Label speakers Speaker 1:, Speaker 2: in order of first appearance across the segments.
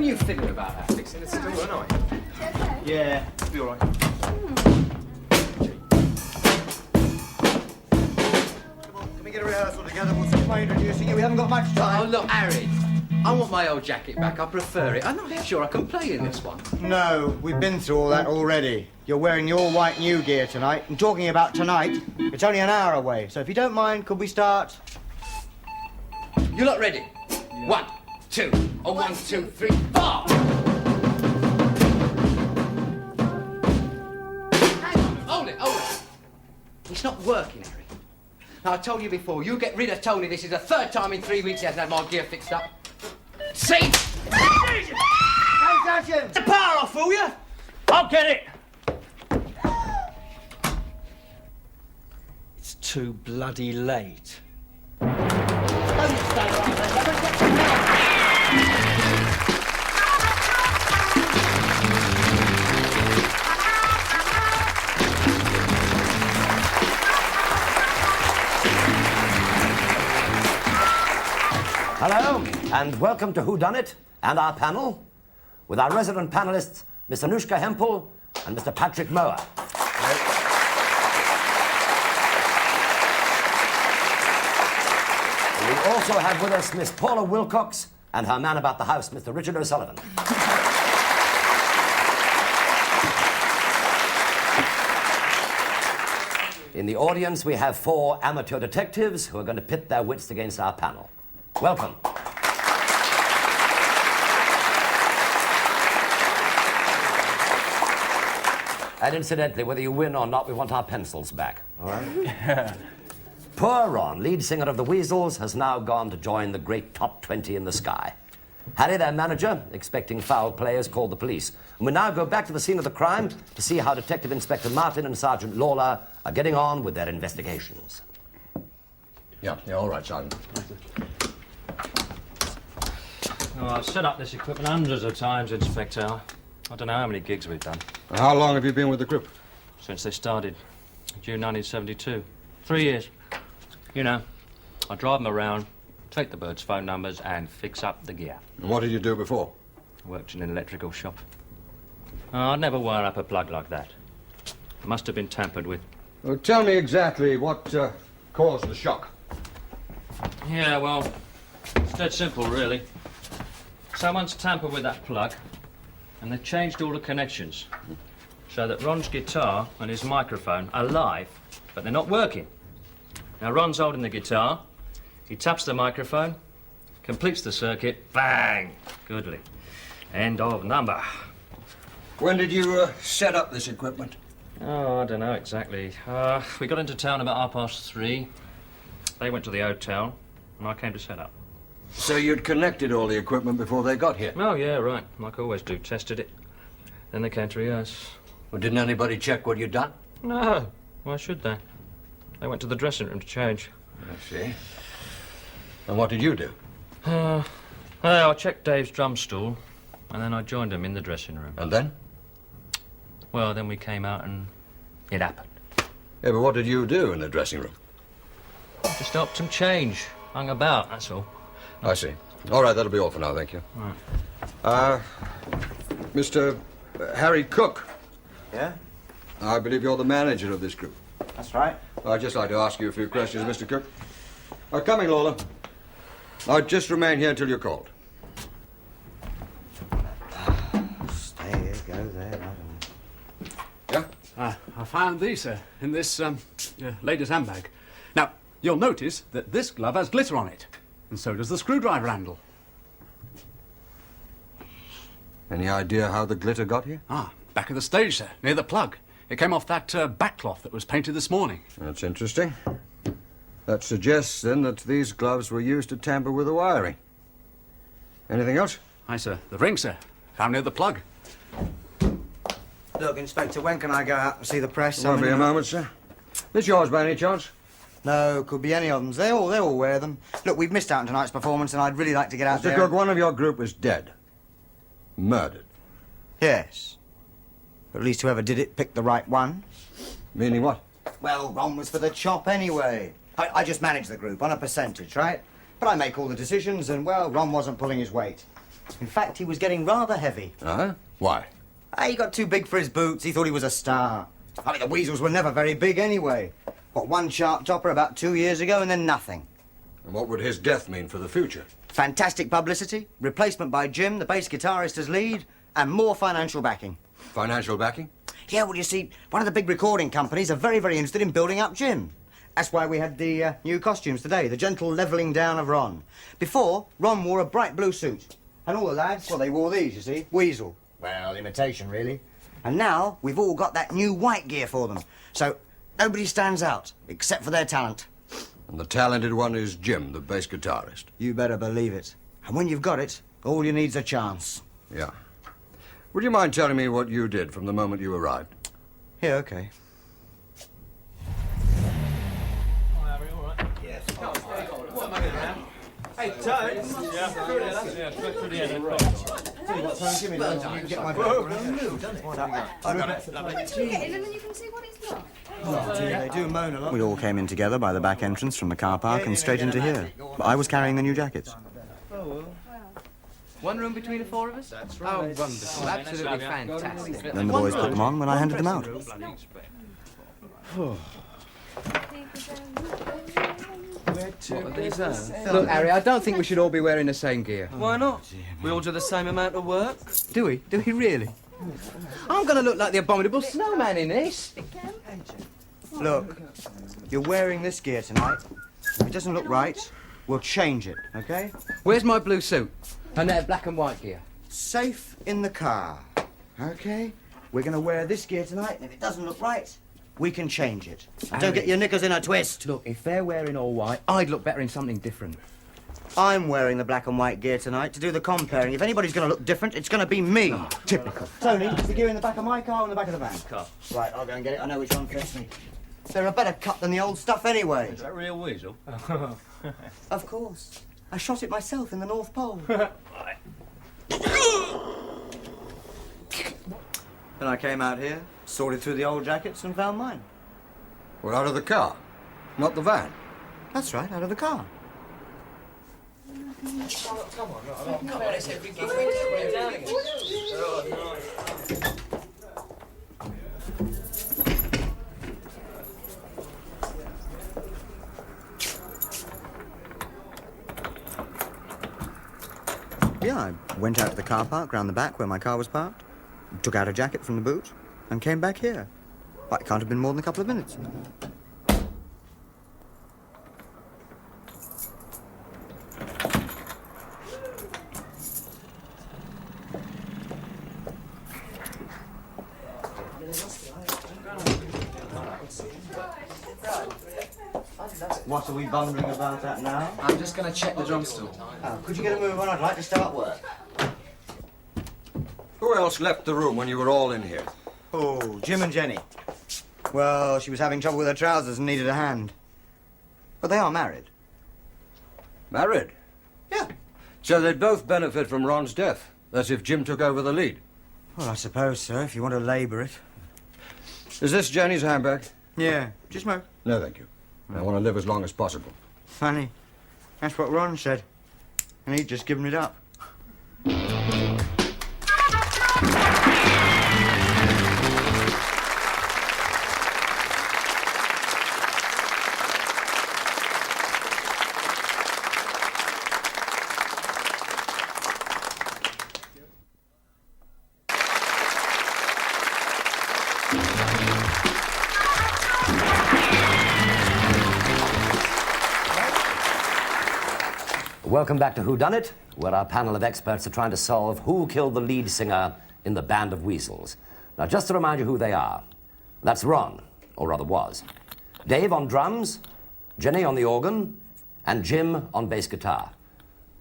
Speaker 1: were you fiddling about that? Fixing the store, aren't I?
Speaker 2: Okay.
Speaker 1: Yeah, it'll be all right.
Speaker 3: Come on, can we get a rehearsal together? We'll see by introducing you. We haven't got much time.
Speaker 1: Oh, look, Harry. I want my old jacket back. I prefer it. I'm not sure I can play in this one.
Speaker 3: No, we've been through all that already. You're wearing your white new gear tonight. And talking about tonight, it's only an hour away. So if you don't mind, could we start?
Speaker 1: You lot ready? Yeah. 1, 2. Oh, 1, 2, 3, 4. Hang on. Hold it. It's not working, Harry. Now, I told you before, you get rid of Tony. This is the third time in 3 weeks he hasn't had my gear fixed up. See?
Speaker 3: Hey, Sergeant!
Speaker 1: The power off, will you?
Speaker 4: I'll get it! It's too bloody late.
Speaker 3: Don't stay right there.
Speaker 5: Hello, and welcome to Whodunnit and our panel, with our resident panelists, Miss Anushka Hempel and Mr. Patrick Mower. We also have with us Miss Paula Wilcox and her man about the house, Mr. Richard O'Sullivan. In the audience, we have 4 amateur detectives who are going to pit their wits against our panel. Welcome. And incidentally, whether you win or not, we want our pencils back, all right? Poor Ron, lead singer of the Weasels, has now gone to join the great top 20 in the sky. Harry, their manager, expecting foul play, has called the police. And we now go back to the scene of the crime to see how Detective Inspector Martin and Sergeant Lawler are getting on with their investigations.
Speaker 6: Yeah, all right, Sergeant.
Speaker 4: Oh, I've set up this equipment hundreds of times, Inspector. I don't know how many gigs we've done.
Speaker 6: How long have you been with the group?
Speaker 4: Since they started. June 1972. 3 years. You know, I drive them around, take the birds' phone numbers, and fix up the gear.
Speaker 6: And what did you do before?
Speaker 4: I worked in an electrical shop. Oh, I'd never wire up a plug like that. It must have been tampered with.
Speaker 6: Well, tell me exactly what caused the shock.
Speaker 4: Yeah, well, it's dead simple, really. Someone's tampered with that plug, and they've changed all the connections, so that Ron's guitar and his microphone are live, but they're not working. Now, Ron's holding the guitar, he taps the microphone, completes the circuit, bang! Goodly. End of number.
Speaker 6: When did you set up this equipment?
Speaker 4: Oh, I don't know exactly. We got into town about 3:30. They went to the hotel, and I came to set up.
Speaker 6: So you'd connected all the equipment before they got here?
Speaker 4: Oh, yeah, right. Like I always do, tested it. Then they came to rehearse.
Speaker 6: Well, didn't anybody check what you'd done?
Speaker 4: No. Why should they? They went to the dressing room to change.
Speaker 6: I see. And what did you do?
Speaker 4: Well, I checked Dave's drum stool, and then I joined him in the dressing room.
Speaker 6: And then?
Speaker 4: Well, then we came out and it happened.
Speaker 6: Yeah, but what did you do in the dressing room?
Speaker 4: Just helped him change. Hung about, that's all.
Speaker 6: I see. All right, that'll be all for now, thank you.
Speaker 4: Right.
Speaker 6: Mr. Harry Cook,
Speaker 3: Yeah?
Speaker 6: I believe you're the manager of this group.
Speaker 3: That's right.
Speaker 6: I'd just like to ask you a few questions, Mr. Cook. Coming, Lawler. I'd just remain here until you're called.
Speaker 3: Stay here, go there,
Speaker 6: Yeah?
Speaker 7: I found these, sir, in this lady's handbag. Now, you'll notice that this glove has glitter on it, and so does the screwdriver handle.
Speaker 6: Any idea how the glitter got here?
Speaker 7: Back of the stage, sir, near the plug. It came off that backcloth that was painted this morning.
Speaker 6: That's interesting. That suggests, then, that these gloves were used to tamper with the wiring. Anything else?
Speaker 7: Aye, sir. The ring, sir, found near the plug.
Speaker 3: Look, Inspector, when can I go out and see the press?
Speaker 6: Won't be a moment, sir. This yours by any chance?
Speaker 3: No, could be any of them. They all wear them. Look, we've missed out on tonight's performance, and I'd really like to get out
Speaker 6: Mr.
Speaker 3: there.
Speaker 6: Cook, one of your group is dead. Murdered.
Speaker 3: Yes. At least whoever did it picked the right one.
Speaker 6: Meaning what?
Speaker 3: Well, Ron was for the chop anyway. I just manage the group on a percentage, right? But I make all the decisions, and, well, Ron wasn't pulling his weight. In fact, he was getting rather heavy.
Speaker 6: Uh-huh. Why?
Speaker 3: He got too big for his boots. He thought he was a star. I mean, the Weasels were never very big anyway. What, one chart topper about 2 years ago and then nothing.
Speaker 6: And what would his death mean for the future?
Speaker 3: Fantastic publicity, replacement by Jim, the bass guitarist as lead, and more financial backing.
Speaker 6: Financial backing?
Speaker 3: Yeah, well, you see, one of the big recording companies are very, very interested in building up Jim. That's why we had the new costumes today, the gentle levelling down of Ron. Before, Ron wore a bright blue suit. And all the lads, well, they wore these, you see, Weasel. Well, imitation, really. And now, we've all got that new white gear for them. So, nobody stands out, except for their talent.
Speaker 6: And the talented one is Jim, the bass guitarist.
Speaker 3: You better believe it. And when you've got it, all you need's a chance.
Speaker 6: Yeah. Would you mind telling me what you did from the moment you arrived?
Speaker 3: Yeah, okay.
Speaker 1: Hey, Toad.
Speaker 3: They do moan a lot. We all came in together by the back entrance from the car park and straight into here. But I was carrying the new jackets.
Speaker 1: One room between the four of us? That's right. Oh, wonderful. Absolutely fantastic.
Speaker 3: Then the boys put them on when I handed them out.
Speaker 1: Look, Harry, I don't think we should all be wearing the same gear.
Speaker 2: Why not? We all do the same amount of work.
Speaker 1: Do we? Do we really? I'm going to look like the abominable snowman in this.
Speaker 3: Look, you're wearing this gear tonight. If it doesn't look right, we'll change it, okay?
Speaker 1: Where's my blue suit? And that black and white gear?
Speaker 3: Safe in the car, okay? We're going to wear this gear tonight, and if it doesn't look right, we can change it. Don't get your knickers in a twist.
Speaker 1: Look, if they're wearing all white, I'd look better in something different.
Speaker 3: I'm wearing the black and white gear tonight to do the comparing. If anybody's going to look different, it's going to be me.
Speaker 1: Oh, typical.
Speaker 3: Tony, is the gear in the back of my car or in the back of the van?
Speaker 4: Car.
Speaker 3: Right, I'll go and get it. I know which one fits me. They're a better cut than the old stuff anyway.
Speaker 4: Is that real Weasel?
Speaker 3: Of course. I shot it myself in the North Pole. Then I came out here, sorted through the old jackets and found mine.
Speaker 6: Well, out of the car, not the van.
Speaker 3: That's right, out of the car. Yeah, I went out to the car park round the back where my car was parked, took out a jacket from the boot, and came back here. Well, it can't have been more than a couple of minutes. What are we bundling about that now?
Speaker 2: I'm just going to check the drum stool.
Speaker 3: Oh, could you get a move on? I'd like to start work.
Speaker 6: Who else left the room when you were all in here?
Speaker 3: Oh, Jim and Jenny. Well, she was having trouble with her trousers and needed a hand. But they are married.
Speaker 6: Married?
Speaker 3: Yeah.
Speaker 6: So they'd both benefit from Ron's death. That's if Jim took over the lead.
Speaker 3: Well, I suppose so, if you want to labour it.
Speaker 6: Is this Jenny's handbag?
Speaker 3: Yeah. Do you smoke?
Speaker 6: No, thank you. I want to live as long as possible.
Speaker 3: Funny. That's what Ron said. And he'd just given it up.
Speaker 5: Welcome back to Whodunnit, where our panel of experts are trying to solve who killed the lead singer in the band of Weasels. Now, just to remind you who they are, that's Ron, or rather was, Dave on drums, Jenny on the organ, and Jim on bass guitar.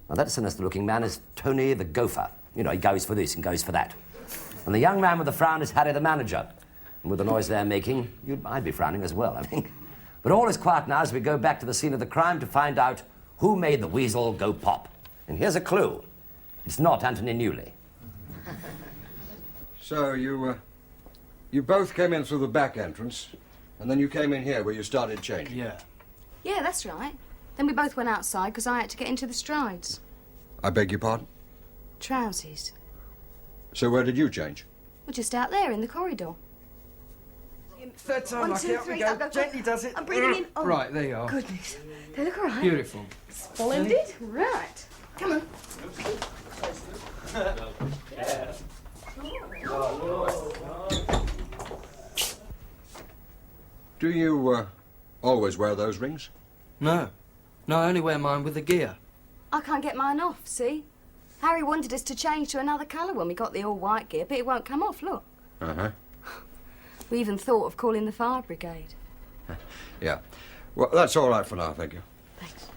Speaker 5: Now, that sinister-looking man is Tony the Gopher. You know, he goes for this and goes for that. And the young man with the frown is Harry the manager. And with the noise they're making, I'd be frowning as well, I think. But all is quiet now as we go back to the scene of the crime to find out who made the weasel go pop. And here's a clue. It's not Anthony Newley.
Speaker 6: So you both came in through the back entrance, and then you came in here where you started changing.
Speaker 7: Yeah.
Speaker 8: Yeah, that's right. Then we both went outside because I had to get into the strides.
Speaker 6: I beg your pardon?
Speaker 8: Trousers.
Speaker 6: So where did you change?
Speaker 8: Well, just out there in the corridor.
Speaker 2: Third time
Speaker 8: 1,
Speaker 2: lucky.
Speaker 8: 2,
Speaker 2: Up we
Speaker 8: 3,
Speaker 2: go.
Speaker 8: go.
Speaker 2: Gently does it.
Speaker 8: I'm breathing in. Oh,
Speaker 2: Right, there you are.
Speaker 8: goodness. They look all right.
Speaker 2: Beautiful.
Speaker 8: Splendid. Right. Come on.
Speaker 6: Do you always wear those rings?
Speaker 2: No. No, I only wear mine with the gear.
Speaker 8: I can't get mine off, see? Harry wanted us to change to another colour when we got the all-white gear, but it won't come off, look.
Speaker 6: Uh-huh.
Speaker 8: We even thought of calling the fire brigade.
Speaker 6: Yeah. Well, that's all right for now, thank you.
Speaker 8: Thanks.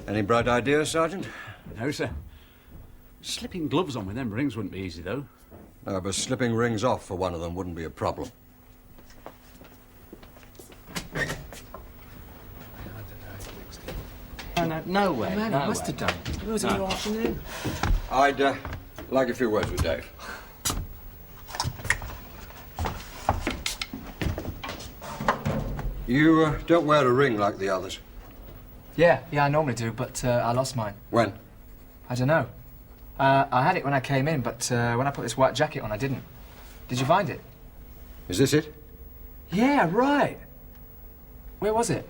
Speaker 6: Any bright ideas, Sergeant?
Speaker 7: No, sir. Slipping gloves on with them rings wouldn't be easy, though.
Speaker 6: No, but slipping rings off for one of them wouldn't be a problem.
Speaker 2: No way.
Speaker 9: Man,
Speaker 2: no
Speaker 9: it must
Speaker 2: way.
Speaker 9: have done. It was in the afternoon.
Speaker 6: I'd like a few words with Dave. You don't wear a ring like the others.
Speaker 9: Yeah, I normally do, but I lost mine.
Speaker 6: When?
Speaker 9: I don't know. I had it when I came in, but when I put this white jacket on, I didn't. Did you find it?
Speaker 6: Is this it?
Speaker 9: Yeah, right. Where was it?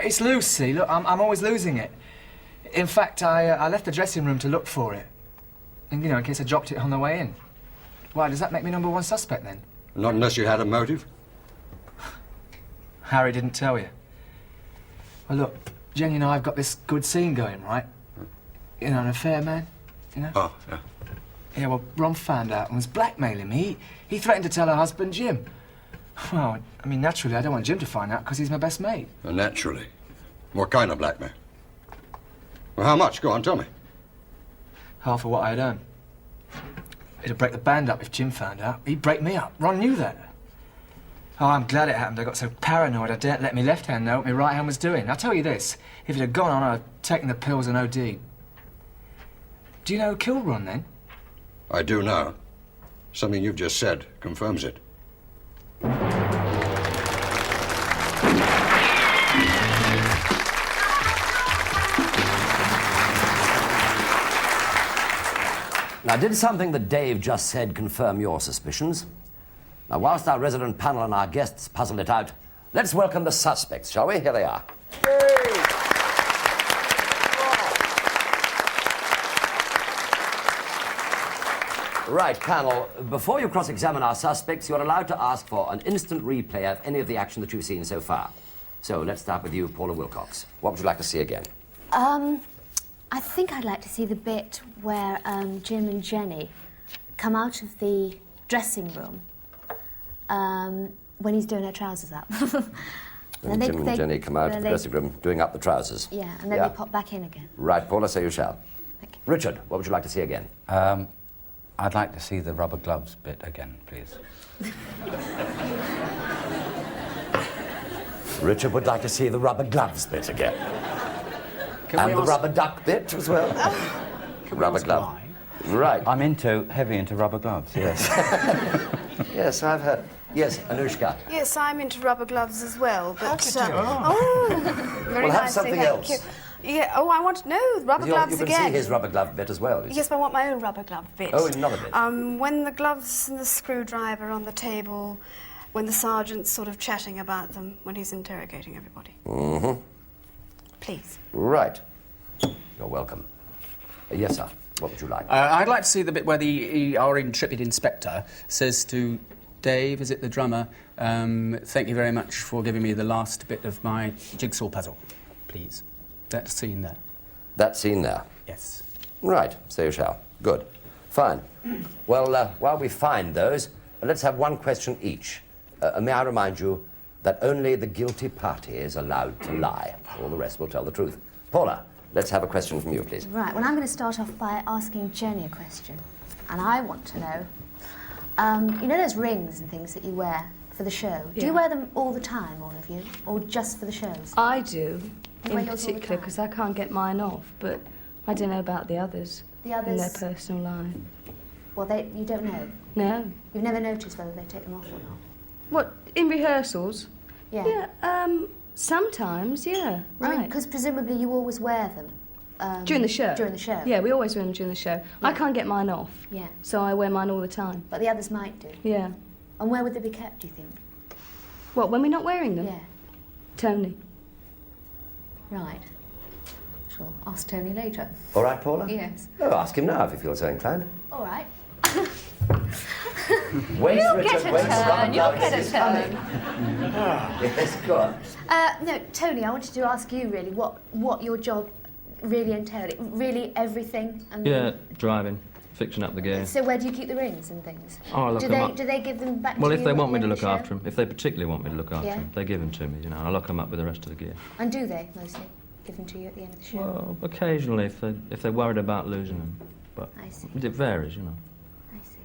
Speaker 9: It's loose, see? Look, I'm always losing it. In fact, I left the dressing room to look for it. And, in case I dropped it on the way in. Why, does that make me number one suspect, then?
Speaker 6: Not unless you had a motive.
Speaker 9: Harry didn't tell you. Well, look, Jenny and I have got this good scene going, right? An affair, man,
Speaker 6: Oh, yeah.
Speaker 9: Yeah, well, Ron found out and was blackmailing me. He threatened to tell her husband, Jim. Well, I mean, naturally, I don't want Jim to find out because he's my best mate.
Speaker 6: Naturally. What kind of blackmail? Well, how much? Go on, tell me.
Speaker 9: Half of what I had earned. It'd break the band up if Jim found out. He'd break me up. Ron knew that. Oh, I'm glad it happened. I got so paranoid I daren't let my left hand know what my right hand was doing. I'll tell you this. If it had gone on, I'd have taken the pills and OD. Do you know who killed Ron, then?
Speaker 6: I do now. Something you've just said confirms it.
Speaker 5: Now, did something that Dave just said confirm your suspicions? Now, whilst our resident panel and our guests puzzle it out, let's welcome the suspects, shall we? Here they are. Right, panel, before you cross-examine our suspects, you're allowed to ask for an instant replay of any of the action that you've seen so far. So, let's start with you, Paula Wilcox. What would you like to see again?
Speaker 10: I think I'd like to see the bit where Jim and Jenny come out of the dressing room when he's doing her trousers up.
Speaker 5: And Jim and Jenny come out of the dressing room doing up the trousers.
Speaker 10: Yeah, and then they pop back in again.
Speaker 5: Right, Paula, so you shall.
Speaker 10: Thank you.
Speaker 5: Richard, what would you like to see again?
Speaker 11: I'd like to see the rubber gloves bit again, please.
Speaker 5: Richard would like to see the rubber gloves bit again. And the rubber duck bit as well. Rubber glove. Right.
Speaker 11: I'm heavy into rubber gloves, yes.
Speaker 5: Yes, I've heard. Yes, Anushka.
Speaker 8: Yes, I'm into rubber very
Speaker 5: We'll
Speaker 8: nice.
Speaker 5: have something
Speaker 8: thank
Speaker 5: else.
Speaker 8: you. Yeah. Oh, I want to know rubber gloves
Speaker 5: You can
Speaker 8: again.
Speaker 5: see his rubber glove bit as well.
Speaker 8: Yes, but I want my own rubber glove bit.
Speaker 5: Oh, another bit.
Speaker 8: When the gloves and the screwdriver on the table, when the sergeant's sort of chatting about them, when he's interrogating everybody.
Speaker 5: Mm-hmm.
Speaker 8: Please.
Speaker 5: Right. You're welcome. Yes, sir. What would you like?
Speaker 12: I'd like to see the bit where our intrepid inspector says to Dave, is it the drummer, thank you very much for giving me the last bit of my jigsaw puzzle, please. That scene there.
Speaker 5: That scene there?
Speaker 12: Yes.
Speaker 5: Right, so you shall. Good. Fine. Well, while we find those, let's have one question each. May I remind you that only the guilty party is allowed to lie. All the rest will tell the truth. Paula, let's have a question from you, please.
Speaker 10: Right, well, I'm going to start off by asking Jenny a question. And I want to know, you know those rings and things that you wear for the show? Do you wear them all the time, all of you? Or just for the shows?
Speaker 8: I do,
Speaker 10: You wear
Speaker 8: in
Speaker 10: yours all the
Speaker 8: particular,
Speaker 10: time?
Speaker 8: because I can't get mine off, but I don't know about the others.
Speaker 10: The
Speaker 8: In their
Speaker 10: others?
Speaker 8: personal life.
Speaker 10: Well, you don't know?
Speaker 8: No.
Speaker 10: You've never noticed whether they take them off or not?
Speaker 8: What, in rehearsals?
Speaker 10: Yeah.
Speaker 13: Sometimes, yeah. Right.
Speaker 10: Because presumably you always wear them.
Speaker 13: During the show?
Speaker 10: During the show.
Speaker 13: Yeah, we always wear them during the show. I can't get mine off.
Speaker 10: Yeah.
Speaker 13: So I wear mine all the time.
Speaker 10: But the others might do.
Speaker 13: Yeah.
Speaker 10: And where would they be kept, do you think?
Speaker 13: What, when we're not wearing them?
Speaker 10: Yeah.
Speaker 13: Tony.
Speaker 10: Right. Shall ask Tony later.
Speaker 5: All right, Paula?
Speaker 10: Yes.
Speaker 5: Oh, ask him now if you feel so inclined.
Speaker 10: All right.
Speaker 5: Wait,
Speaker 10: You'll
Speaker 5: Richard,
Speaker 10: get a
Speaker 5: wait,
Speaker 10: turn.
Speaker 5: Robin
Speaker 10: You'll
Speaker 5: Gladys
Speaker 10: get a
Speaker 5: is
Speaker 10: turn.
Speaker 5: coming. Yes, go on.
Speaker 10: No, Tony, I wanted to ask you really what your job really entailed. Really everything. And
Speaker 4: Yeah, driving, fixing up the gear.
Speaker 10: So where do you keep the rings and things?
Speaker 4: Oh, I lock
Speaker 10: do
Speaker 4: them
Speaker 10: they
Speaker 4: up.
Speaker 10: Do they give them back
Speaker 4: Well,
Speaker 10: to
Speaker 4: if
Speaker 10: you
Speaker 4: they
Speaker 10: at
Speaker 4: want
Speaker 10: the
Speaker 4: me to
Speaker 10: end of
Speaker 4: look
Speaker 10: the show?
Speaker 4: after them, if they particularly want me to look after
Speaker 10: Yeah.
Speaker 4: them, they give them to me, you know, and I lock them up with the rest of the gear.
Speaker 10: And do they mostly give them to you at the end of the show?
Speaker 4: Well, occasionally, if they're worried about losing them. But
Speaker 10: I see.
Speaker 4: it varies, you know.
Speaker 10: I see.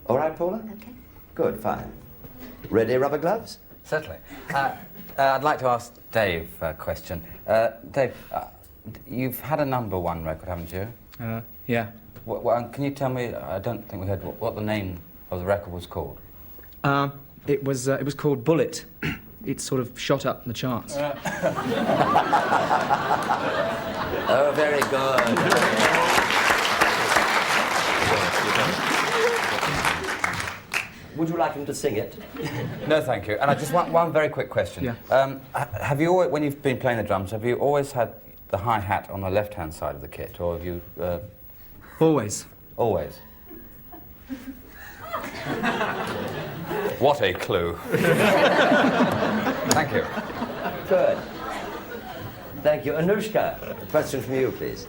Speaker 5: All right, Paula?
Speaker 10: Okay.
Speaker 5: Good, fine. Ready, rubber gloves?
Speaker 11: Certainly. I'd like to ask Dave a question. Dave, you've had a #1 record, haven't you?
Speaker 9: Yeah.
Speaker 11: Can you tell me, I don't think we heard, what the name of the record was called?
Speaker 9: It was called Bullet. It sort of shot up in the charts.
Speaker 5: Oh, very good. Would you like him to sing it?
Speaker 11: No, thank you. And I just want one very quick question.
Speaker 9: Yeah.
Speaker 11: Have you always, when you've been playing the drums, have you always had the hi-hat on the left-hand side of the kit, or have you...
Speaker 9: Always.
Speaker 11: Always? What a clue. Thank you.
Speaker 5: Good. Thank you. Anushka, a question from you, please.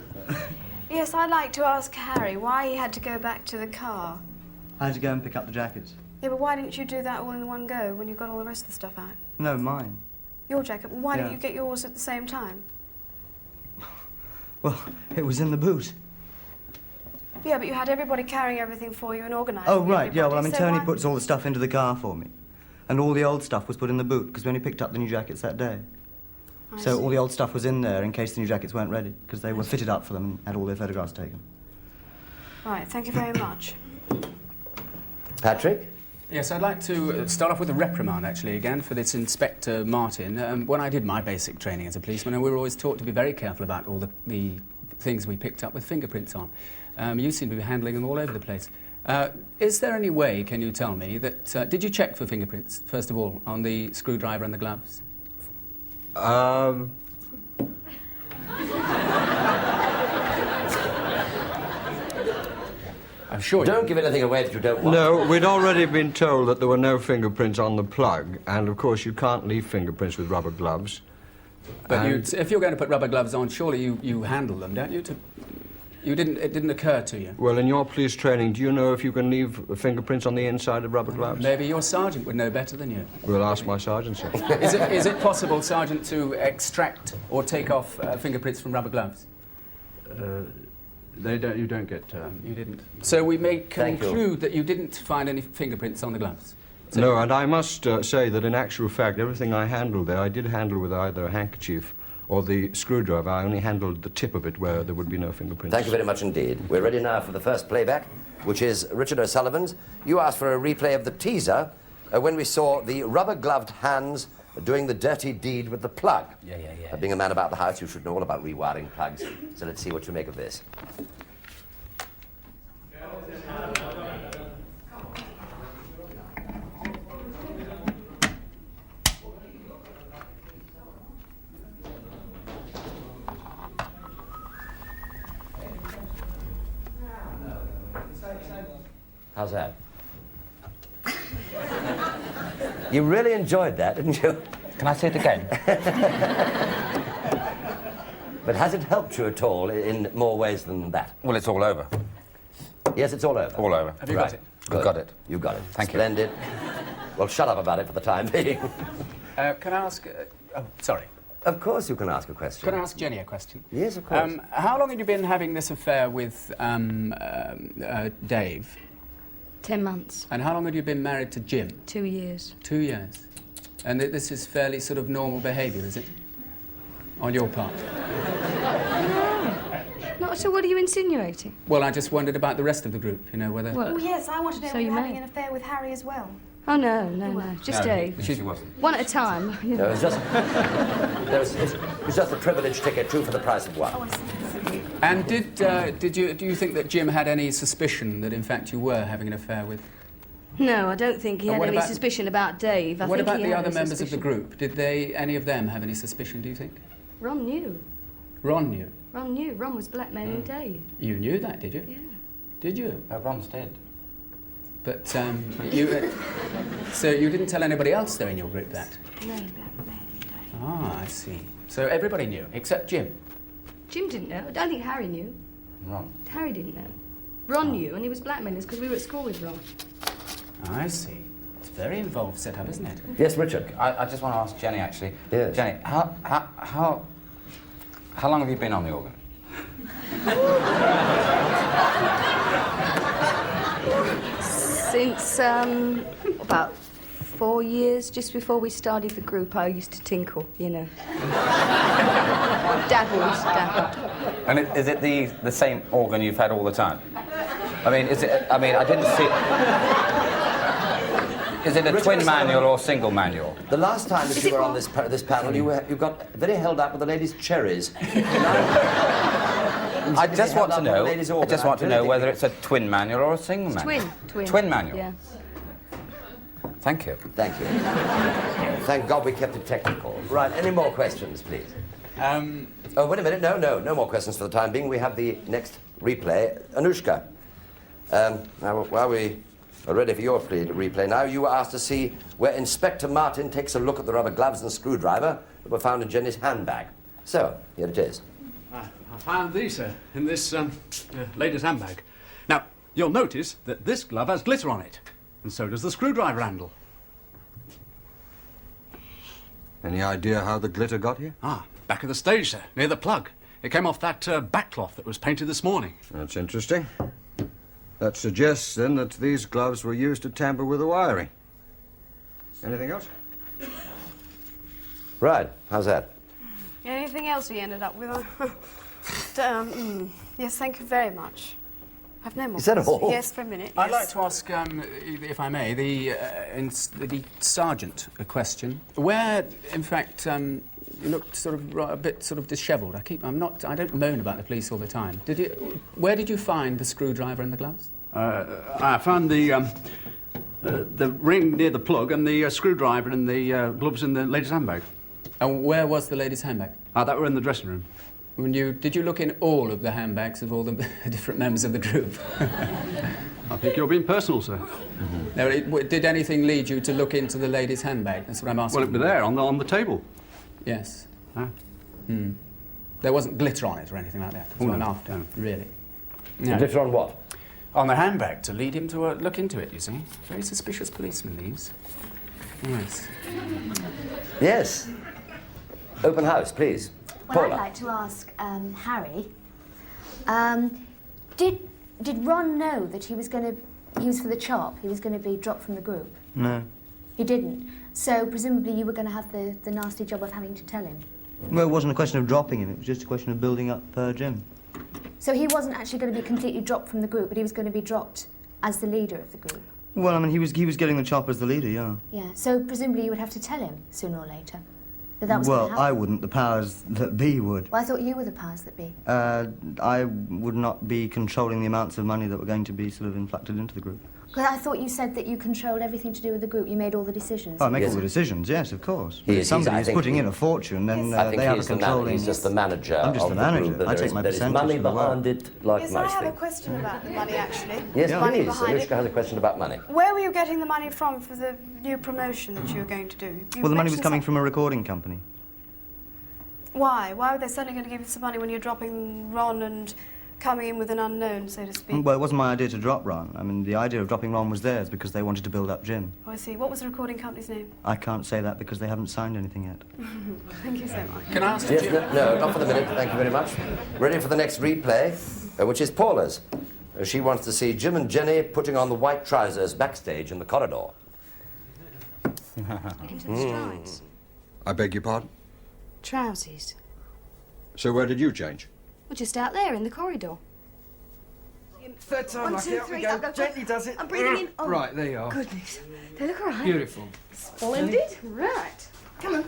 Speaker 8: Yes, I'd like to ask Harry why he had to go back to the car.
Speaker 3: I had to go and pick up the jackets.
Speaker 8: Yeah, but why didn't you do that all in one go when you got all the rest of the stuff out?
Speaker 3: No, mine.
Speaker 8: Your jacket? Why didn't
Speaker 3: Yeah.
Speaker 8: you get yours at the same time?
Speaker 3: Well, it was in the boot.
Speaker 8: Yeah, but you had everybody carrying everything for you and organising
Speaker 3: Oh, right, yeah, well, I
Speaker 8: everybody,
Speaker 3: mean,
Speaker 8: so
Speaker 3: Tony
Speaker 8: why-
Speaker 3: puts all the stuff into the car for me. And all the old stuff was put in the boot, because we only picked up the new jackets that day.
Speaker 8: I
Speaker 3: So
Speaker 8: see.
Speaker 3: all the old stuff was in there in case the new jackets weren't ready, because they were fitted up for them and had all their photographs taken.
Speaker 8: Right, thank you very much.
Speaker 5: Patrick?
Speaker 12: Yes, I'd like to start off with a reprimand, actually, again, for this Inspector Martin. When I did my basic training as a policeman, we were always taught to be very careful about all the things we picked up with fingerprints on. You seem to be handling them all over the place. Is there any way, can you tell me, that... did you check for fingerprints, first of all, on the screwdriver and the gloves? I'm sure
Speaker 5: Don't give anything away that you don't want.
Speaker 6: No, we'd already been told that there were no fingerprints on the plug, and of course you can't leave fingerprints with rubber gloves.
Speaker 12: But
Speaker 6: And-
Speaker 12: if you're going to put rubber gloves on, surely you handle them, don't you? It didn't occur to you?
Speaker 6: Well, in your police training, do you know if you can leave fingerprints on the inside of rubber gloves?
Speaker 12: Maybe your sergeant would know better than you.
Speaker 6: We'll ask my sergeant, sir.
Speaker 12: Is it possible, Sergeant, to extract or take off fingerprints from rubber gloves?
Speaker 7: You don't get...
Speaker 12: You didn't. So we may
Speaker 5: Thank you.
Speaker 12: conclude that you didn't find any fingerprints on the gloves? So
Speaker 6: No, and I must say that in actual fact, everything I handled there, I did handle with either a handkerchief or the screwdriver. I only handled the tip of it where there would be no fingerprints.
Speaker 5: Thank you very much indeed. We're ready now for the first playback, which is Richard O'Sullivan's. You asked for a replay of the teaser when we saw the rubber-gloved hands doing the dirty deed with the plug.
Speaker 11: Yeah.
Speaker 5: Being a man about the house, you should know all about rewiring plugs. So let's see what you make of this. How's that? You really enjoyed that, didn't you?
Speaker 11: Can I say it again?
Speaker 5: But has it helped you at all in more ways than that?
Speaker 11: Well, it's all over.
Speaker 5: Yes, it's all over.
Speaker 11: All over.
Speaker 12: have you got it?
Speaker 11: I've got it.
Speaker 5: You got it.
Speaker 11: Thank you.
Speaker 5: Splendid. Well, shut up about it for the time being.
Speaker 12: Can I ask... oh, sorry.
Speaker 5: Of course you can ask a question.
Speaker 12: Can I ask Jenny a question?
Speaker 5: Yes, of course.
Speaker 12: How long have you been having this affair with Dave?
Speaker 13: 10 months.
Speaker 12: And how long have you been married to Jim?
Speaker 13: 2 years.
Speaker 12: 2 years. And this is fairly sort of normal behaviour, is it? On your part?
Speaker 13: Not at all. What are you insinuating?
Speaker 12: Well, I just wondered about the rest of the group, you know, whether...
Speaker 13: Well,
Speaker 8: Oh, yes, I want to know
Speaker 13: So
Speaker 8: if
Speaker 13: you
Speaker 8: you're having
Speaker 13: may.
Speaker 8: an affair with Harry as well.
Speaker 13: Oh, no. Just Dave.
Speaker 11: She wasn't.
Speaker 13: One at a time.
Speaker 5: No, it was just, it was just a privilege ticket, two for the price of one.
Speaker 12: And do you think that Jim had any suspicion that in fact you were having an affair with?
Speaker 13: No, I don't think he had
Speaker 12: what
Speaker 13: any
Speaker 12: about-
Speaker 13: suspicion about Dave.
Speaker 12: What about the other members of the group? Did any of them have any suspicion, do you think?
Speaker 13: Ron knew.
Speaker 12: Ron knew?
Speaker 13: Ron knew. Ron was blackmailing Dave.
Speaker 12: You knew that, did you?
Speaker 13: Yeah.
Speaker 12: Did you?
Speaker 11: Ron's dead.
Speaker 12: But you... so you didn't tell anybody else, though, in your group that?
Speaker 13: No, blackmailing Dave.
Speaker 12: Ah, I see. So everybody knew, except Jim?
Speaker 13: Jim didn't know. I don't think Harry knew.
Speaker 11: Ron.
Speaker 13: Harry didn't know. Ron knew, and he was blackmailing us because we were at school with Ron.
Speaker 12: I see. It's a very involved setup, isn't it?
Speaker 5: Yes, Richard.
Speaker 11: I just want to ask Jenny, actually.
Speaker 5: Yes.
Speaker 11: Jenny, how long have you been on the organ?
Speaker 13: Since, about 4 years, just before we started the group, I used to tinkle, you know. Dabbled.
Speaker 11: And is it the same organ you've had all the time? I mean, I didn't see... Is it a twin manual or single manual?
Speaker 5: The last time that you were on this panel, you got very held up with the ladies' cherries.
Speaker 11: I just want to know. I just want to know whether it's a twin manual or a single manual.
Speaker 13: Twin.
Speaker 11: Twin manual.
Speaker 13: Yeah.
Speaker 11: Thank you.
Speaker 5: Thank you. Thank God we kept it technical. Right, any more questions, please? Oh, wait a minute. No more questions for the time being. We have the next replay. Anushka. Now, while we are ready for your replay now, you were asked to see where Inspector Martin takes a look at the rubber gloves and screwdriver that were found in Jenny's handbag. So, here it is.
Speaker 7: I found these, sir, in this lady's handbag. Now, you'll notice that this glove has glitter on it, and so does the screwdriver handle.
Speaker 6: Any idea how the glitter got here?
Speaker 7: Back of the stage, sir, near the plug. It came off that backcloth that was painted this morning.
Speaker 6: That's interesting. That suggests, then, that these gloves were used to tamper with the wiring. Anything else?
Speaker 5: Right, how's that?
Speaker 8: Anything else he ended up with? Yes, thank you very much. I've no more.
Speaker 5: Is that all?
Speaker 8: Yes, for a minute.
Speaker 12: I'd
Speaker 8: yes.
Speaker 12: like to ask, if I may, the sergeant a question. Where, in fact, you looked sort of a bit sort of dishevelled. I don't moan about the police all the time. Where did you find the screwdriver and the gloves?
Speaker 7: I found the ring near the plug and the screwdriver and the gloves in the lady's handbag.
Speaker 12: And where was the lady's handbag?
Speaker 7: That were in the dressing room.
Speaker 12: Did you look in all of the handbags of all the different members of the group?
Speaker 7: I think you're being personal, sir.
Speaker 12: Mm-hmm. Now, did anything lead you to look into the lady's handbag? That's what I'm asking.
Speaker 7: Well, it was there on the table.
Speaker 12: Yes. There wasn't glitter on it or anything like that. That's what I'm after.
Speaker 7: No.
Speaker 12: Really.
Speaker 5: Glitter on what?
Speaker 12: On the handbag, to lead him to look into it, you see. Very suspicious policeman, these. Yes.
Speaker 5: Yes. Open house, please.
Speaker 10: Well,
Speaker 5: Paula.
Speaker 10: I'd like to ask Harry. Did Ron know that he was for the chop? He was going to be dropped from the group?
Speaker 3: No.
Speaker 10: He didn't. So presumably you were going to have the nasty job of having to tell him.
Speaker 3: Well, it wasn't a question of dropping him, it was just a question of building up Jim.
Speaker 10: So he wasn't actually going to be completely dropped from the group, but he was going to be dropped as the leader of the group.
Speaker 3: Well, I mean, he was getting the chop as the leader, yeah.
Speaker 10: Yeah. So presumably you would have to tell him sooner or later that was going to happen.
Speaker 3: I wouldn't. The powers that be would.
Speaker 10: Well, I thought you were the powers that be.
Speaker 3: I would not be controlling the amounts of money that were going to be sort of inflected into the group.
Speaker 10: Because I thought you said that you controlled everything to do with the group. You made all the decisions.
Speaker 3: Oh, I make all the decisions, yes, of course.
Speaker 5: He
Speaker 3: If
Speaker 5: is,
Speaker 3: somebody's
Speaker 5: I think
Speaker 3: putting in a fortune, then
Speaker 5: I think
Speaker 3: they have a
Speaker 5: he's the
Speaker 3: controlling...
Speaker 5: He's just the manager.
Speaker 3: I'm just
Speaker 5: of
Speaker 3: the manager.
Speaker 5: group, but
Speaker 3: I
Speaker 5: there
Speaker 3: take my
Speaker 5: there is
Speaker 3: percentage
Speaker 5: money
Speaker 3: for the work.
Speaker 5: behind it, like
Speaker 8: Yes,
Speaker 5: most
Speaker 8: I have a
Speaker 5: things.
Speaker 8: question about the money, actually.
Speaker 5: Yes,
Speaker 8: The money
Speaker 5: please.
Speaker 8: behind
Speaker 5: Anushka
Speaker 8: it.
Speaker 5: has a question about money.
Speaker 8: Where were you getting the money from for the new promotion that you were going to do? You
Speaker 3: Well, the money was
Speaker 8: mentioned
Speaker 3: coming
Speaker 8: some-
Speaker 3: from a recording company.
Speaker 8: Why? Why were they suddenly going to give you some money when you're dropping Ron and coming in with an unknown, so to speak?
Speaker 3: Well, it wasn't my idea to drop Ron. I mean, the idea of dropping Ron was theirs because they wanted to build up Jim.
Speaker 8: Oh, I see. What was the recording company's name?
Speaker 3: I can't say that because they haven't signed anything yet.
Speaker 8: Thank you so much.
Speaker 12: Can I ask
Speaker 5: Yes, no, not for the minute. Thank you very much. Ready for the next replay, which is Paula's. She wants to see Jim and Jenny putting on the white trousers backstage in the corridor.
Speaker 13: Into the stripes.
Speaker 6: I beg your pardon?
Speaker 13: Trousers.
Speaker 6: So where did you change?
Speaker 13: Well, just out there in the corridor.
Speaker 9: Third time
Speaker 13: 1,
Speaker 9: lucky.
Speaker 13: 2,
Speaker 9: Up we
Speaker 13: 3,
Speaker 9: go.
Speaker 13: I'll go.
Speaker 9: Gently does it.
Speaker 13: I'm breathing in. Oh,
Speaker 9: Right, there you are.
Speaker 13: goodness. They look all right.
Speaker 9: Beautiful.
Speaker 13: Splendid. Right. Come on.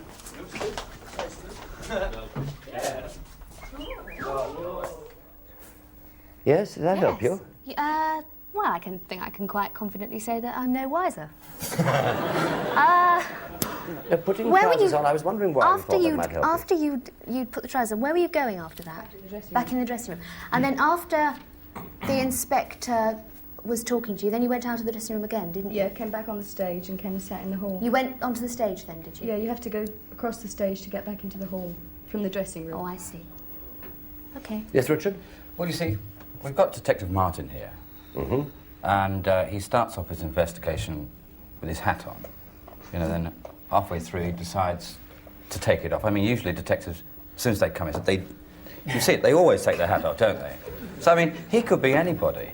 Speaker 5: Yes, does that help you?
Speaker 10: Well, I can quite confidently say that I'm no wiser.
Speaker 5: Putting
Speaker 10: Where were
Speaker 5: trousers
Speaker 10: you-
Speaker 5: on, I was wondering why you thought that might help you.
Speaker 10: After you'd put the trousers on, where were you going after that? Back in the dressing room. And then after the inspector was talking to you, then you went out of the dressing room again, didn't you?
Speaker 13: Yeah, came back on the stage and came and sat in the hall.
Speaker 10: You went onto the stage then, did you?
Speaker 13: Yeah, you have to go across the stage to get back into the hall from the dressing room.
Speaker 10: Oh, I see. Okay.
Speaker 5: Yes, Richard?
Speaker 11: Well, you see, we've got Detective Martin here.
Speaker 5: Mm-hmm.
Speaker 11: And he starts off his investigation with his hat on. You know, then halfway through he decides to take it off. I mean, usually detectives, as soon as they come in, you see it, they always take their hat off, don't they? So, I mean, he could be anybody.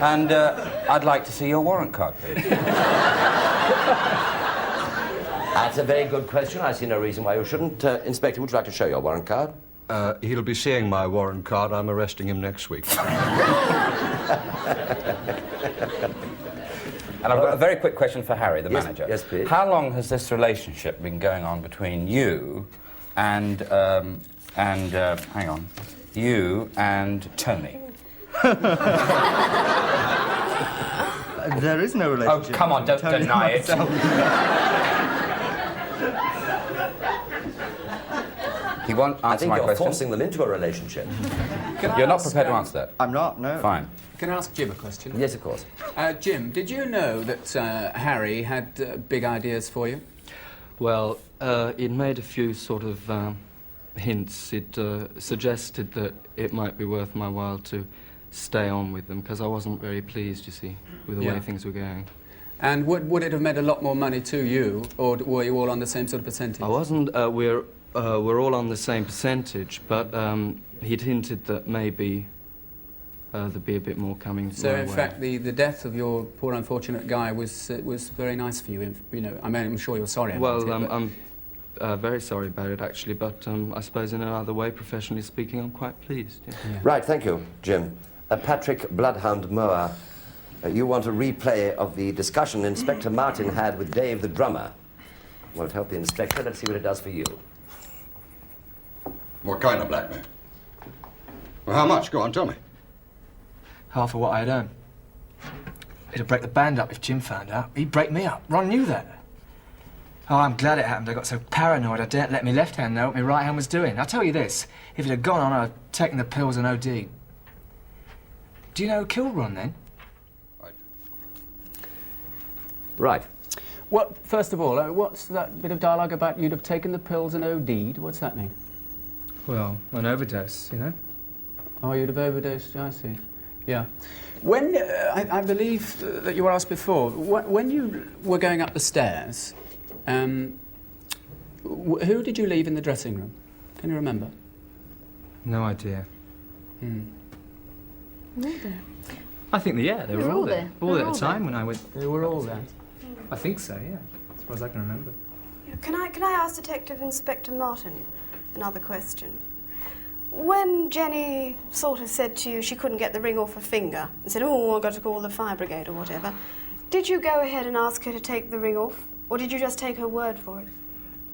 Speaker 11: And I'd like to see your warrant card, please.
Speaker 5: That's a very good question. I see no reason why you shouldn't. Inspector, would you like to show your warrant card?
Speaker 6: He'll be seeing my warrant card. I'm arresting him next week.
Speaker 11: And I've got a very quick question for Harry, the manager.
Speaker 5: Yes, please.
Speaker 11: How long has this relationship been going on between you and you and Tony?
Speaker 3: There is no relationship.
Speaker 11: Oh, come on, don't
Speaker 3: Tony
Speaker 11: deny
Speaker 3: and
Speaker 11: it.
Speaker 3: myself.
Speaker 11: He won't answer
Speaker 5: I think
Speaker 11: my
Speaker 5: you're
Speaker 11: question.
Speaker 5: forcing them into a relationship.
Speaker 11: You're not prepared to answer that?
Speaker 3: I'm not, no.
Speaker 11: Fine.
Speaker 12: Can I ask Jim a question?
Speaker 5: Yes, of course.
Speaker 12: Jim, did you know that Harry had big ideas for you?
Speaker 2: Well, it made a few sort of hints. It suggested that it might be worth my while to stay on with them, because I wasn't very pleased, you see, with the way things were going.
Speaker 12: And would it have meant a lot more money to you, or were you all on the same sort of percentage?
Speaker 2: I wasn't. We're all on the same percentage, but he'd hinted that maybe there'd be a bit more coming.
Speaker 12: So,
Speaker 2: my
Speaker 12: in
Speaker 2: way.
Speaker 12: fact, the death of your poor unfortunate guy was very nice for you. You know, I mean, I'm sure you're sorry about it.
Speaker 2: I'm very sorry about it, actually, but I suppose in another way, professionally speaking, I'm quite pleased. Yeah.
Speaker 12: Yeah.
Speaker 5: Right, thank you, Jim. Patrick Bloodhound Moore, you want a replay of the discussion Inspector Martin had with Dave the drummer. Will it help the inspector? Let's see what it does for you.
Speaker 6: What kind of blackmail? Well, how much? Go on, tell me.
Speaker 9: Half of what I'd earn. It'd break the band up if Jim found out. He'd break me up. Ron knew that. Oh, I'm glad it happened. I got so paranoid I daren't let me left hand know what my right hand was doing. I'll tell you this, if it had gone on, I'd have taken the pills and OD. Do you know who killed Ron, then?
Speaker 5: Right.
Speaker 12: What, first of all, what's that bit of dialogue about you'd have taken the pills and OD'd? What's that mean?
Speaker 9: Well, an overdose, you know?
Speaker 12: Oh, you'd have overdosed, I see. Yeah. When, I believe that you were asked before, when you were going up the stairs, who did you leave in the dressing room? Can you remember?
Speaker 9: No idea.
Speaker 10: Neither.
Speaker 9: I think they were all there. All there at the time when I went.
Speaker 12: They were all there.
Speaker 9: I think so, yeah. As far as I can remember.
Speaker 8: Can I ask Detective Inspector Martin another question? When Jenny sort of said to you she couldn't get the ring off her finger and said, oh, I've got to call the fire brigade or whatever, did you go ahead and ask her to take the ring off? Or did you just take her word for it?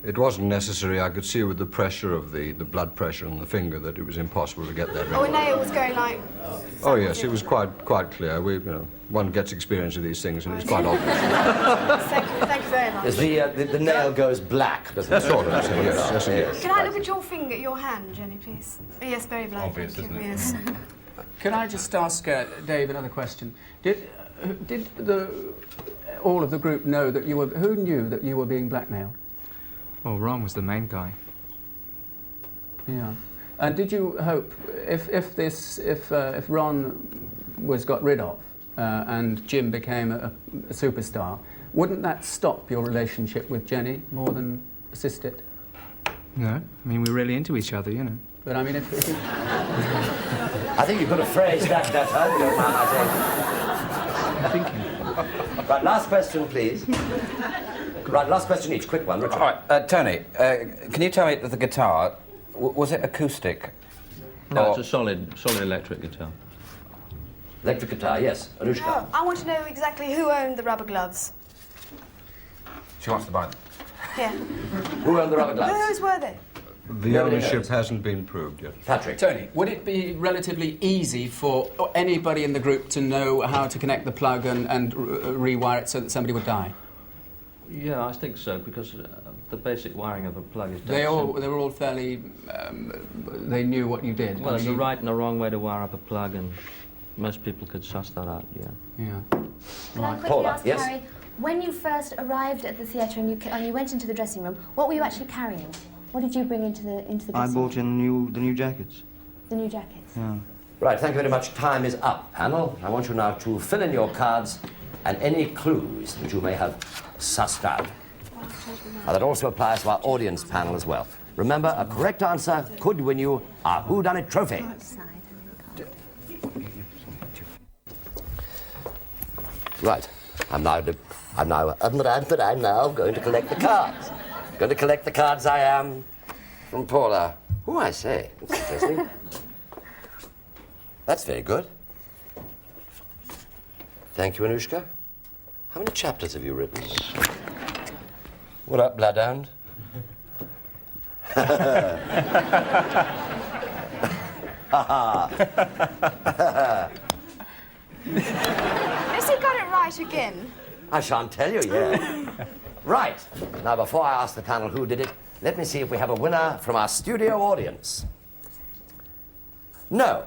Speaker 6: It wasn't necessary. I could see with the pressure of the blood pressure on the finger that it was impossible to get that ring.
Speaker 8: Oh, and Nail was going like...
Speaker 6: Oh, yes, it was quite clear. One gets experience of these things, and it's quite obvious.
Speaker 8: Thank you very much.
Speaker 5: As the nail goes black, doesn't it?
Speaker 6: Sort of, yes, yes.
Speaker 8: Can I look at your finger, your hand, Jenny, please? Oh, yes, very black.
Speaker 14: Obvious,
Speaker 8: thank you.
Speaker 14: isn't it?
Speaker 8: Yes.
Speaker 12: Can I just ask Dave another question? Did all of the group know that you were... Who knew that you were being blackmailed?
Speaker 9: Well, Ron was the main guy.
Speaker 12: Yeah. And did you hope, if Ron was got rid of and Jim became a superstar, wouldn't that stop your relationship with Jenny more than assist it?
Speaker 9: No, I mean, we're really into each other, you know.
Speaker 12: But I mean, if
Speaker 5: I think you could have phrased that better, young man, I think.
Speaker 9: I'm thinking.
Speaker 5: Right, last question, please. Right, last question each. Quick one, Richard.
Speaker 11: All right, Tony, can you tell me that the guitar, was it acoustic?
Speaker 4: No, it's a solid electric guitar.
Speaker 5: Electric guitar, yes. Anushka.
Speaker 8: No, I want to know exactly who owned the rubber gloves.
Speaker 11: She wants to buy them.
Speaker 8: Yeah.
Speaker 5: Who owned the rubber gloves?
Speaker 8: Whose were they?
Speaker 6: The
Speaker 5: Nobody
Speaker 6: ownership
Speaker 5: knows.
Speaker 6: hasn't been proved yet.
Speaker 5: Patrick.
Speaker 12: Tony, would it be relatively easy for anybody in the group to know how to connect the plug and rewire it so that somebody would die?
Speaker 4: Yeah, I think so, because the basic wiring of a plug is...
Speaker 12: They were all fairly... they knew what you did.
Speaker 4: Well, there's a right and a wrong way to wire up a plug, and most people could suss that out, yeah.
Speaker 12: Yeah.
Speaker 10: Can I quickly
Speaker 5: Paula,
Speaker 10: ask
Speaker 5: yes?
Speaker 10: Harry, when you first arrived at the theatre and you went into the dressing room, what were you actually carrying? What did you bring into the dressing
Speaker 3: I
Speaker 10: room?
Speaker 3: bought in the new jackets.
Speaker 10: The new jackets.
Speaker 3: Yeah.
Speaker 5: Right, thank you very much. Time is up, panel. I want you now to fill in your cards and any clues that you may have sussed out. That also applies to our audience panel as well. Remember, a correct answer could win you our Whodunnit trophy. Right, I'm now going to collect the cards. Going to collect the cards I am from Paula. Who I say? That's interesting. That's very good. Thank you, Anushka. How many chapters have you written? What up, Bloodhound?
Speaker 8: Has he got it right again?
Speaker 5: I shan't tell you yet. Right. Now, before I ask the panel who did it, let me see if we have a winner from our studio audience. No.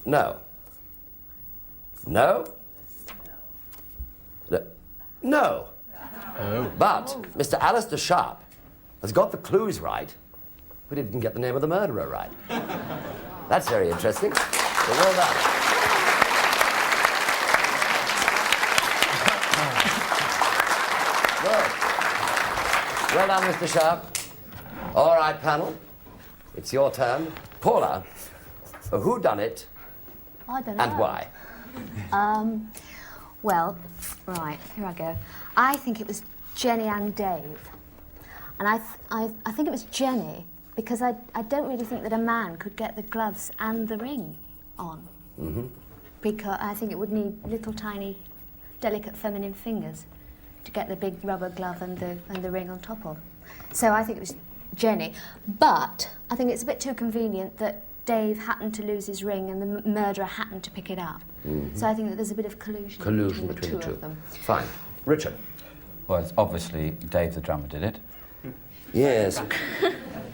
Speaker 5: No. No. No.
Speaker 12: Oh.
Speaker 5: But Mr. Alistair Sharp has got the clues right, but he didn't get the name of the murderer right. That's very interesting. So well done. Good. Well done, Mr. Sharp. All right, panel. It's your turn. Paula, who done it
Speaker 10: I don't know.
Speaker 5: and why?
Speaker 10: Well, right, here I go. I think it was Jenny and Dave. And I think it was Jenny because I don't really think that a man could get the gloves and the ring on.
Speaker 5: Mm-hmm.
Speaker 10: Because I think it would need little tiny, delicate feminine fingers to get the big rubber glove and the ring on top of. So I think it was Jenny. But I think it's a bit too convenient that Dave happened to lose his ring and the murderer happened to pick it up.
Speaker 5: Mm-hmm.
Speaker 10: So I think that there's a bit of collusion between the two of them.
Speaker 5: Fine. Richard.
Speaker 11: Well, it's obviously Dave the drummer did it.
Speaker 5: Yes.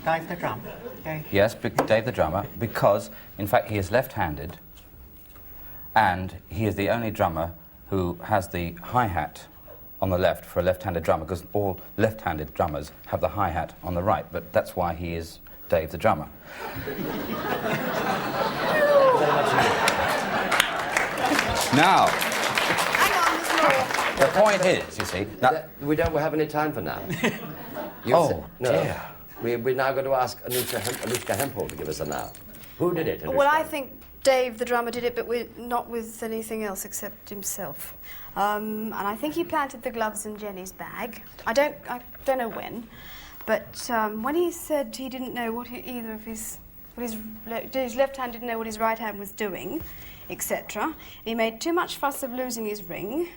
Speaker 3: Dave the drummer. Okay.
Speaker 11: Yes, Dave the drummer, because, in fact, he is left-handed, and he is the only drummer who has the hi-hat on the left for a left-handed drummer, because all left-handed drummers have the hi-hat on the right, but that's why he is Dave the drummer. Now, the point is, you see... Now,
Speaker 5: we don't have any time for now.
Speaker 11: Oh,
Speaker 5: no.
Speaker 11: dear.
Speaker 5: We're now going to ask Anushka Hempel to give us a now. Who did it, Anushka?
Speaker 8: Well, I think Dave, the drummer, did it, but not with anything else except himself. And I think he planted the gloves in Jenny's bag. I don't know when, but when he said he didn't know what his left hand didn't know what his right hand was doing, etc. He made too much fuss of losing his ring.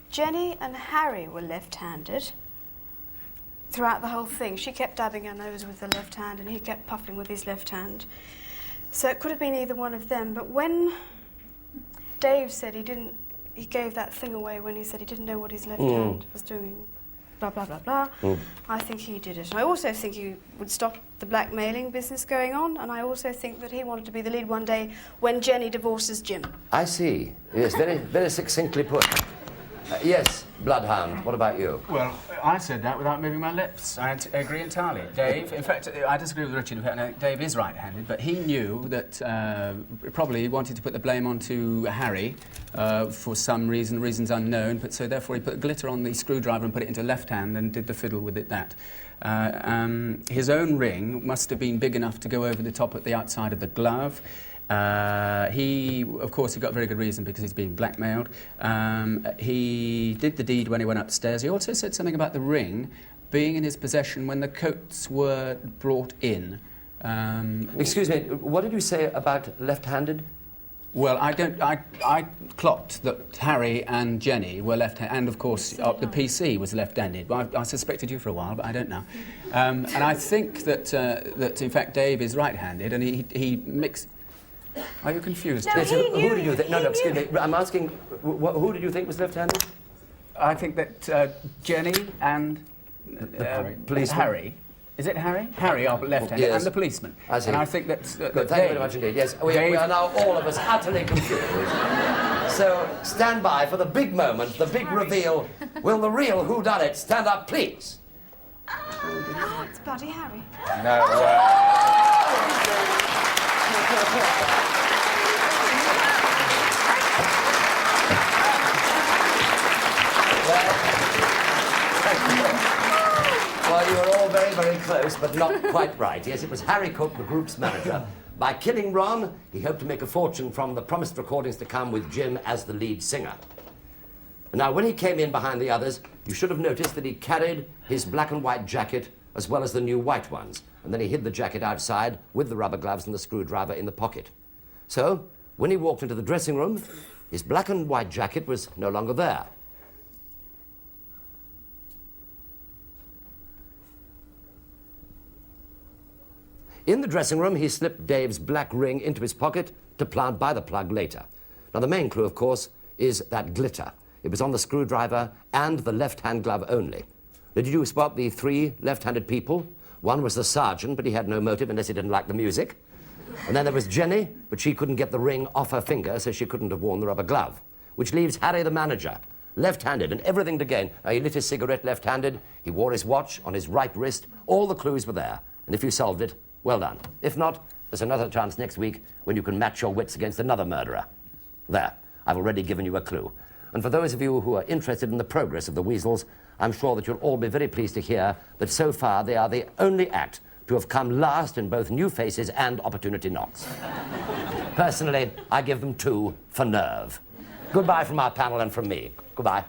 Speaker 8: Jenny and Harry were left-handed throughout the whole thing. She kept dabbing her nose with the left hand and he kept puffing with his left hand. So it could have been either one of them. But when Dave said he gave that thing away when he said he didn't know what his left hand was doing, blah, blah, blah, blah, I think he did it. And I also think he would stop the blackmailing business going on, and I also think that he wanted to be the lead one day when Jenny divorces Jim.
Speaker 5: I see. Yes, very, very succinctly put. Yes, Bloodhound, what about you?
Speaker 12: Well, I said that without moving my lips. I agree entirely. Dave, in fact, I disagree with Richard. In fact, Dave is right-handed, but he knew that probably he wanted to put the blame onto Harry for some reasons unknown, but so therefore he put glitter on the screwdriver and put it into left hand and did the fiddle with it that. His own ring must have been big enough to go over the top at the outside of the glove. He, of course, he got very good reason because he's being blackmailed. He did the deed when he went upstairs. He also said something about the ring being in his possession when the coats were brought in.
Speaker 5: Excuse me, what did you say about left-handed?
Speaker 12: Well, I clocked that Harry and Jenny were left-handed, and of course the PC was left-handed. Well, I suspected you for a while, but I don't now. And I think that in fact Dave is right-handed, and he mixed. Are you confused?
Speaker 8: No, he knew.
Speaker 5: Who did you think? No, excuse me. I'm asking. Who did you think was left-handed?
Speaker 12: I think that Jenny and
Speaker 5: policeman.
Speaker 12: Harry. Is it Harry? Harry are left-handed,
Speaker 5: Yes.
Speaker 12: and the policeman.
Speaker 5: I see.
Speaker 12: And I think that
Speaker 5: Good, thank you very much indeed. Yes, we are now all of us utterly confused. So stand by for the big moment, the big reveal. Will the real Whodunnit stand up, please?
Speaker 8: Oh, it's bloody Harry.
Speaker 5: Well, you were all very, very close, but not quite right. Yes, it was Harry Cook, the group's manager. By killing Ron, he hoped to make a fortune from the promised recordings to come with Jim as the lead singer. Now, when he came in behind the others, you should have noticed that he carried his black and white jacket as well as the new white ones, and then he hid the jacket outside with the rubber gloves and the screwdriver in the pocket. So, when he walked into the dressing room, his black and white jacket was no longer there. In the dressing room, he slipped Dave's black ring into his pocket to plant by the plug later. Now, the main clue, of course, is that glitter. It was on the screwdriver and the left-hand glove only. Now, did you spot the 3 left-handed people? One was the sergeant, but he had no motive unless he didn't like the music. And then there was Jenny, but she couldn't get the ring off her finger, so she couldn't have worn the rubber glove. Which leaves Harry, the manager, left-handed and everything to gain. He lit his cigarette left-handed, he wore his watch on his right wrist. All the clues were there. And if you solved it, well done. If not, there's another chance next week when you can match your wits against another murderer. There, I've already given you a clue. And for those of you who are interested in the progress of the Weasels, I'm sure that you'll all be very pleased to hear that so far they are the only act to have come last in both new faces and opportunity knocks. Personally, I give them 2 for nerve. Goodbye from our panel and from me. Goodbye.